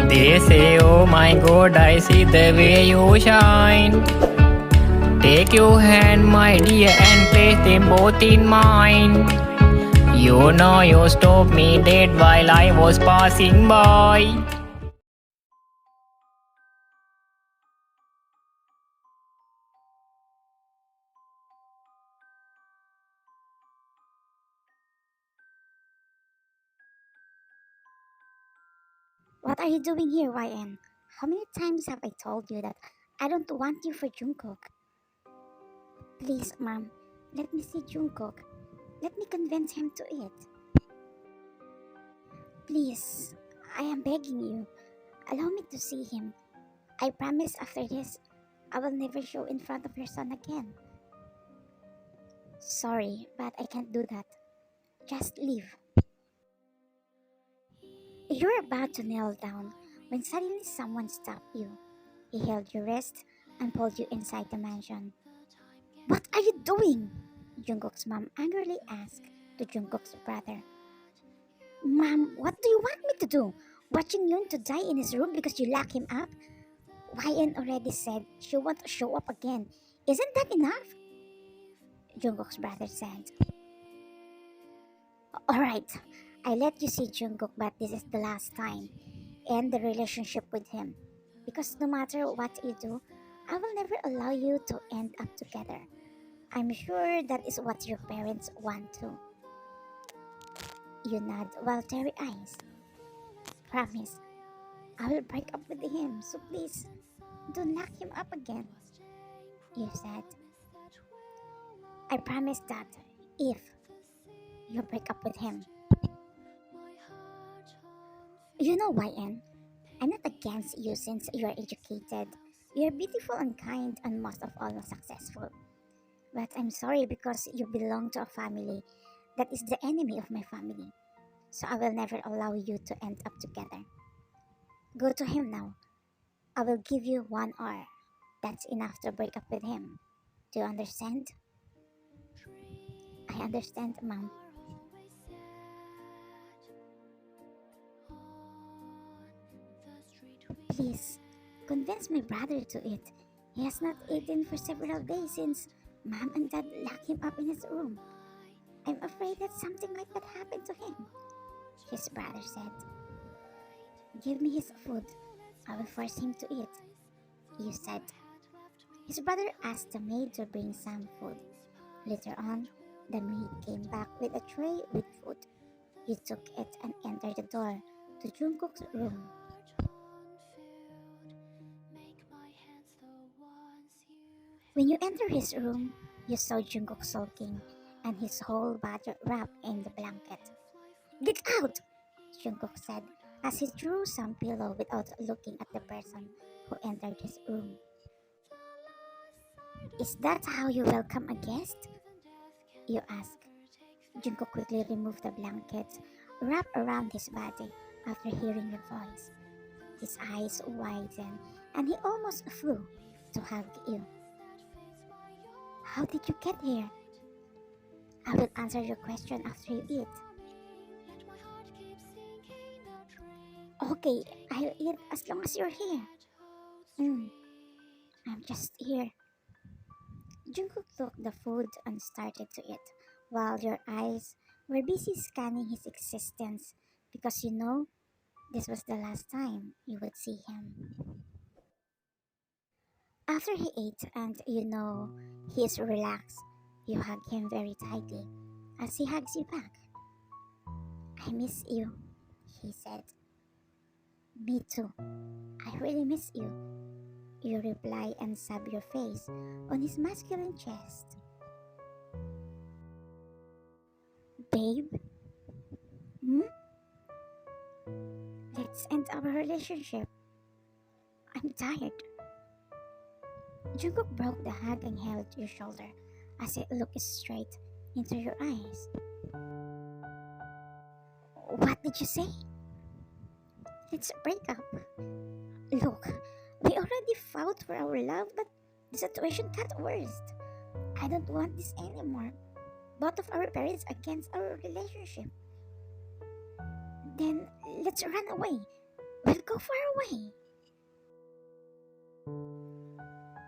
They say, oh my god, I see the way you shine. Take your hand, my dear, and place them both in mine. You know you stopped me dead while I was passing by. What are you doing here, YN? How many times have I told you that I don't want you for Jungkook? Please, Mom, let me see Jungkook. Let me convince him to it. Please, I am begging you. Allow me to see him. I promise after this, I will never show in front of your son again. Sorry, but I can't do that. Just leave. You were about to kneel down when suddenly someone stopped you. He held your wrist and pulled you inside the mansion. What are you doing? Jungkook's mom angrily asked to Jungkook's brother. Mom, what do you want me to do? Watching Yoon to die in his room because you lock him up? YN already said she won't show up again. Isn't that enough? Jungkook's brother said. Alright, I let you see Jungkook, but this is the last time. End the relationship with him. Because no matter what you do, I will never allow you to end up together. I'm sure that is what your parents want too. You nod while teary eyes. Promise, I will break up with him, so please don't lock him up again. You said. I promise that if you break up with him. You know, YN, I'm not against you since you're educated. You're beautiful and kind and most of all successful. But I'm sorry because you belong to a family that is the enemy of my family. So I will never allow you to end up together. Go to him now. I will give you 1 hour. That's enough to break up with him. Do you understand? I understand, Mom. Please, convince my brother to eat. He has not eaten for several days since Mom and Dad locked him up in his room. I'm afraid that something might not happen to him, his brother said. Give me his food. I will force him to eat, you said. His brother asked the maid to bring some food. Later on, the maid came back with a tray with food. He took it and entered the door to Jungkook's room. When you enter his room, you saw Jungkook sulking and his whole body wrapped in the blanket. Get out! Jungkook said as he drew some pillow without looking at the person who entered his room. Is that how you welcome a guest? You asked. Jungkook quickly removed the blankets wrapped around his body after hearing your voice. His eyes widened and he almost flew to hug you. How did you get here? I will answer your question after you eat. Okay, I'll eat as long as you're here. I'm just here. Jungkook took the food and started to eat, while your eyes were busy scanning his existence because you know this was the last time you would see him. After he ate and you know he is relaxed, you hug him very tightly as he hugs you back. I miss you, he said. Me too. I really miss you. You reply and stab your face on his masculine chest. Babe? Let's end our relationship. I'm tired. Jungkook broke the hug and held your shoulder as he looked straight into your eyes. What did you say? Let's break up. Look, we already fought for our love, but the situation got worse. I don't want this anymore. Both of our parents against our relationship. Then let's run away. will go far away.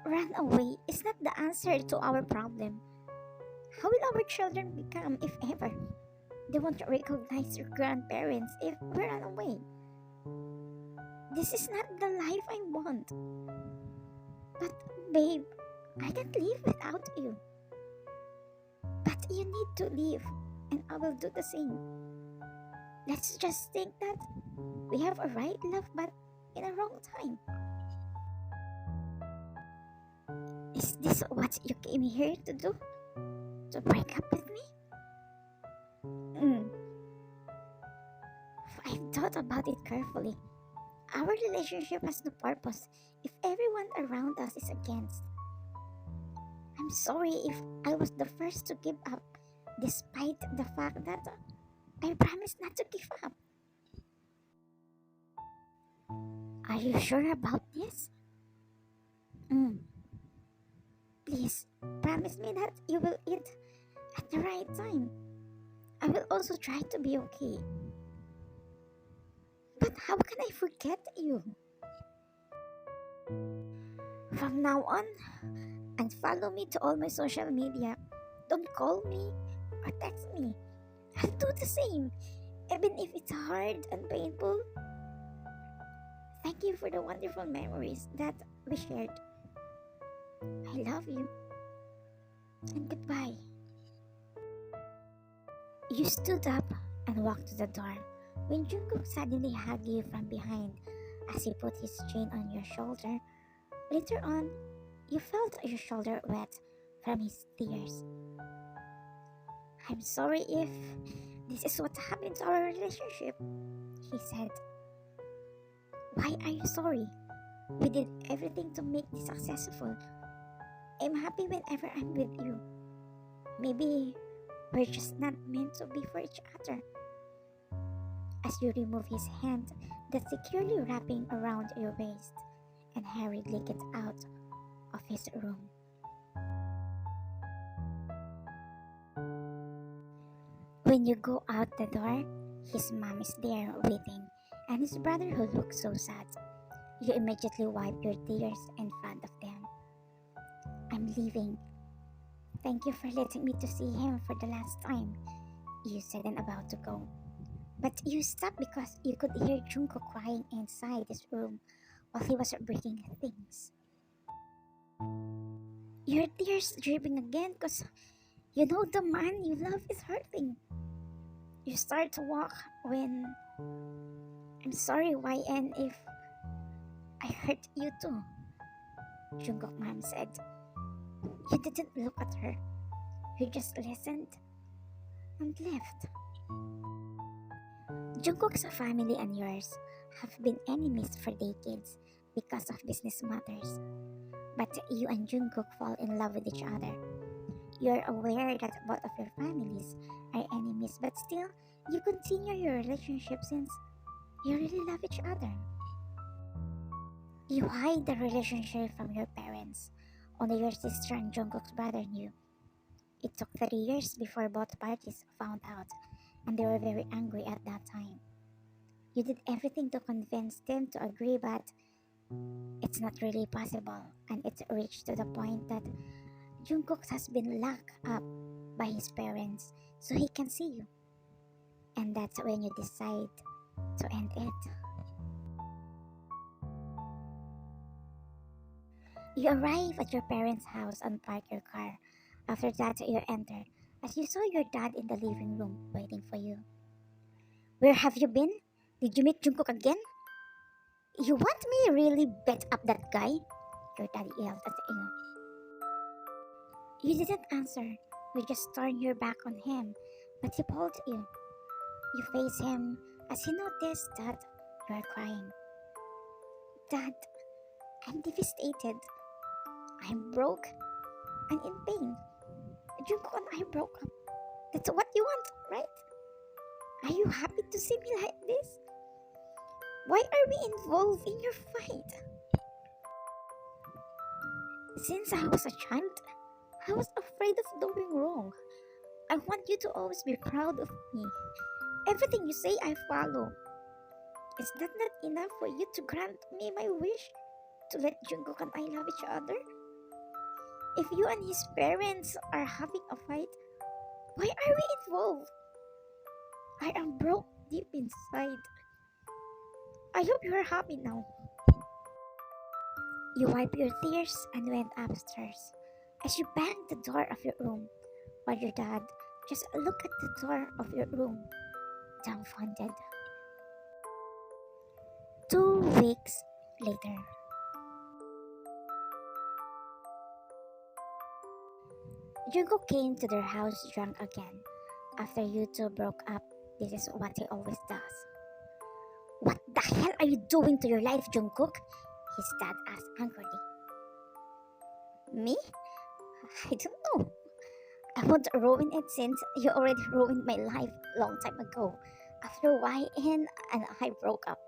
Run away is not the answer to our problem. How will our children become, if ever? They won't recognize your grandparents if we run away. This is not the life I want. But, babe, I can't live without you. But you need to leave, and I will do the same. Let's just think that we have a right love, but in a wrong time. Is this what you came here to do? To break up with me? I've thought about it carefully. Our relationship has no purpose if everyone around us is against. I'm sorry if I was the first to give up, despite the fact that I promised not to give up. Are you sure about this? Please, promise me that you will eat at the right time. I will also try to be okay. But how can I forget you? From now on, unfollow me to all my social media. Don't call me or text me. I'll do the same, even if it's hard and painful. Thank you for the wonderful memories that we shared. I love you. And goodbye. You stood up and walked to the door when Jungkook suddenly hugged you from behind as he put his chin on your shoulder. Later on, you felt your shoulder wet from his tears. I'm sorry if this is what happened to our relationship, he said. Why are you sorry? We did everything to make this successful. I'm happy whenever I'm with you. Maybe we're just not meant to be for each other. As you remove his hand that's securely wrapping around your waist and hurriedly get out of his room. When you go out the door, his mom is there waiting, and his brother who looks so sad. You immediately wipe your tears in front of them. I'm leaving. Thank you for letting me to see him for the last time, you said and about to go. But you stopped because you could hear Jungkook crying inside his room while he was breaking things. Your tears dripping again because you know the man you love is hurting. You start to walk when I'm sorry, YN, if I hurt you too, Jungkook mom said. You didn't look at her. You just listened and left. Jungkook's family and yours have been enemies for decades because of business matters. But you and Jungkook fall in love with each other. You're aware that both of your families are enemies, but still, you continue your relationship since you really love each other. You hide the relationship from your parents. Only your sister and Jungkook's brother knew. It took 3 years before both parties found out, and they were very angry at that time. You did everything to convince them to agree, but it's not really possible, and it's reached to the point that Jungkook has been locked up by his parents so he can see you. And that's when you decide to end it. You arrive at your parents' house and park your car. After that, you enter, as you saw your dad in the living room waiting for you. Where have you been? Did you meet Jungkook again? You want me really bet up that guy? Your dad yelled at you. You didn't answer. You just turned your back on him, but he pulled you. You face him as he noticed that you are crying. Dad, I'm devastated. I'm broke and in pain. Jungkook and I broke up. That's what you want, right? Are you happy to see me like this? Why are we involved in your fight? Since I was a child, I was afraid of doing wrong. I want you to always be proud of me. Everything you say, I follow. Is that not enough for you to grant me my wish to let Jungkook and I love each other? If you and his parents are having a fight, why are we involved? I am broke deep inside. I hope you are happy now. You wiped your tears and went upstairs. As you banged the door of your room, while your dad just looked at the door of your room, dumbfounded. 2 weeks later, Jungkook came to their house drunk again. After you two broke up, this is what he always does. What the hell are you doing to your life, Jungkook? His dad asked angrily. Me? I don't know. I won't ruin it since you already ruined my life long time ago. After YN and I broke up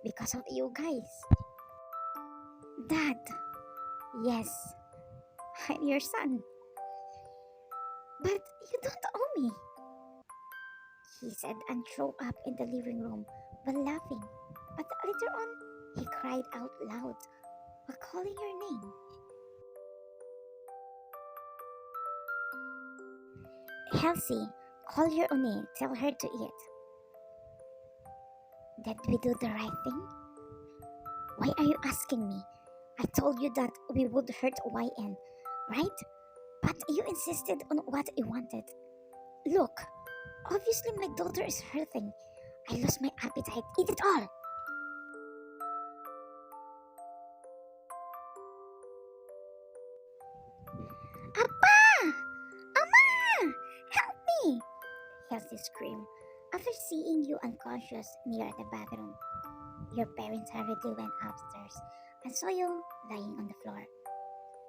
because of you guys. Dad, yes, I'm your son. But you don't owe me, he said and threw up in the living room while laughing. But later on, he cried out loud while calling your name. Halsey, call your Oni, tell her to eat. Did we do the right thing? Why are you asking me? I told you that we would hurt YN, right? But you insisted on what you wanted. Look, obviously my daughter is hurting. I lost my appetite. Eat it all! Appa! Ama! Help me! Halsey screamed after seeing you unconscious near the bathroom. Your parents hurriedly went upstairs and saw you lying on the floor.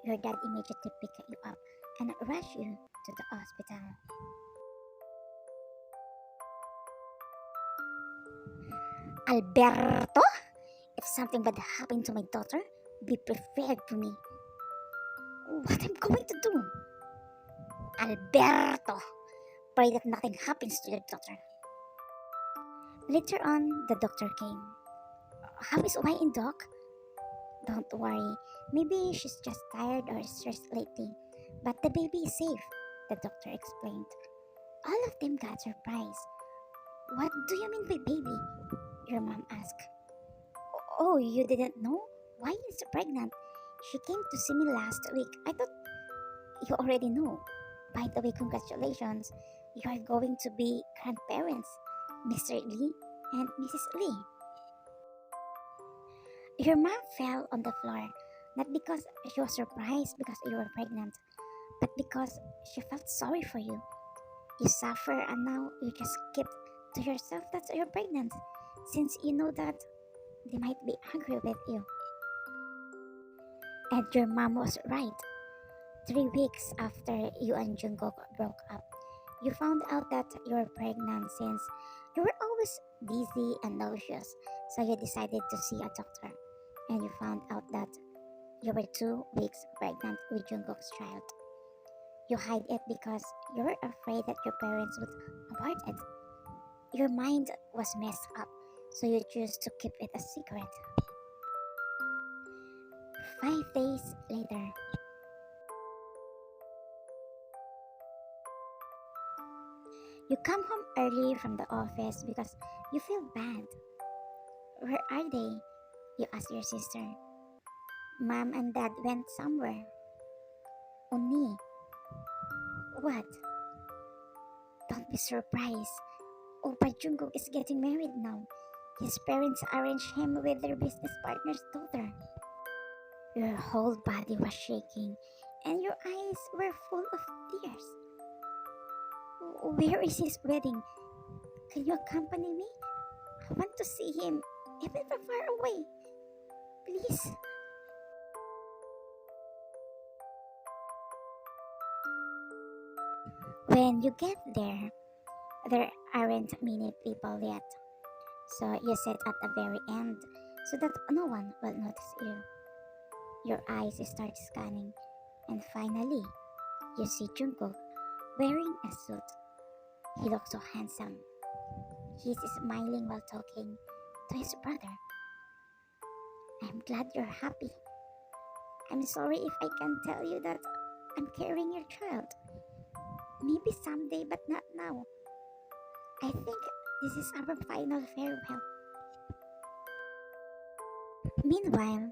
Your dad immediately picked you up and rushed you to the hospital. Alberto? If something bad happened to my daughter, be prepared for me. What I'm going to do? Alberto! Pray that nothing happens to your daughter. Later on, the doctor came. How is YN, Doc? Don't worry, maybe she's just tired or stressed lately. But the baby is safe, the doctor explained. All of them got surprised. What do you mean by baby? Your mom asked. Oh, you didn't know? Why is she pregnant? She came to see me last week. I thought you already know. By the way, congratulations. You are going to be grandparents, Mr. Lee and Mrs. Lee. Your mom fell on the floor, not because she was surprised because you were pregnant, but because she felt sorry for you. You suffer and now you just keep to yourself that you're pregnant, since you know that they might be angry with you. And your mom was right. 3 weeks after you and Jungkook broke up, you found out that you were pregnant since you were always dizzy and nauseous, so you decided to see a doctor. And you found out that you were 2 weeks pregnant with Jungkook's child. You hide it because you were afraid that your parents would abort it. Your mind was messed up, so you chose to keep it a secret. 5 days later, you come home early from the office because you feel bad. Where are they? You ask your sister. Mom and Dad went somewhere. Oni. What? Don't be surprised. Oppa Jungkook is getting married now. His parents arranged him with their business partner's daughter. Your whole body was shaking and your eyes were full of tears. Where is his wedding? Can you accompany me? I want to see him, even from far away. Please. When you get there aren't many people yet. So you sit at the very end so that no one will notice you. Your eyes start scanning, and finally, you see Jungkook wearing a suit. He looks so handsome. He's smiling while talking, to his brother. I'm glad you're happy. I'm sorry if I can tell you that I'm carrying your child. Maybe someday, but not now. I think this is our final farewell. Meanwhile,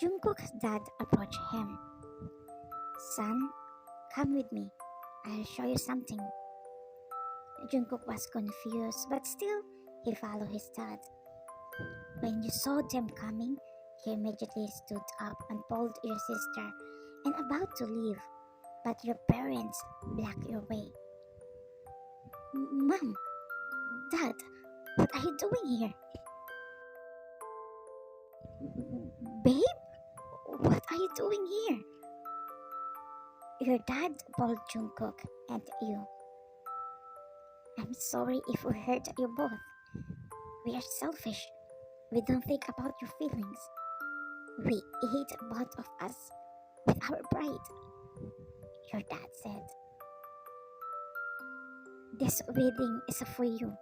Jungkook's dad approached him. Son, come with me. I'll show you something. Jungkook was confused, but still, he followed his dad. When you saw them coming, he immediately stood up and pulled your sister and about to leave, but your parents blocked your way. Mom, Dad, what are you doing here? Babe, what are you doing here? Your dad pulled Jungkook and you. I'm sorry if we hurt you both. We are selfish. We don't think about your feelings. We hate both of us with our pride. Your dad said. This wedding is for you.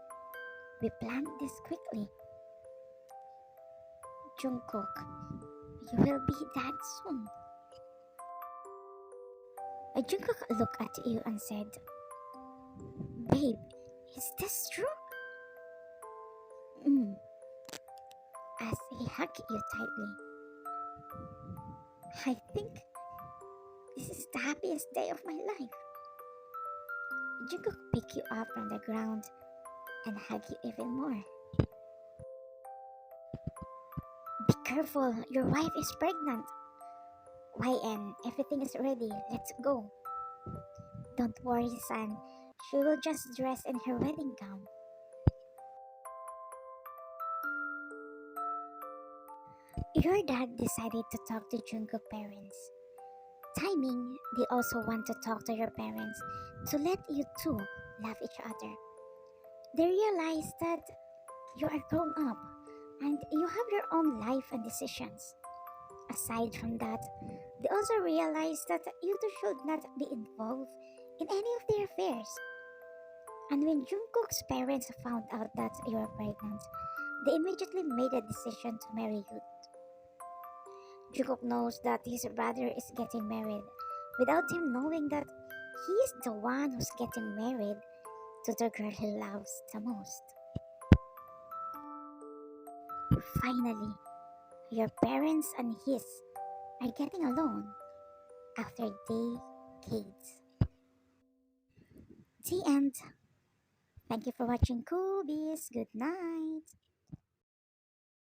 We planned this quickly. Jungkook, you will be dad soon. Jungkook looked at you and said, Babe, is this true? As he hugged you tightly. I think this is the happiest day of my life. Jungkook picked you up from the ground and hugged you even more. Be careful, your wife is pregnant. YN, everything is ready, let's go. Don't worry, son. She will just dress in her wedding gown. Your dad decided to talk to Jungkook's parents. Timing, they also want to talk to your parents to let you two love each other. They realize that you are grown up and you have your own life and decisions. Aside from that, they also realize that you two should not be involved in any of their affairs. And when Jungkook's parents found out that you are pregnant, they immediately made a decision to marry you. Jungkook knows that his brother is getting married without him knowing that he is the one who's getting married to the girl he loves the most. Finally, your parents and his are getting along after decades. The end. Thank you for watching Cool Bees. Good night.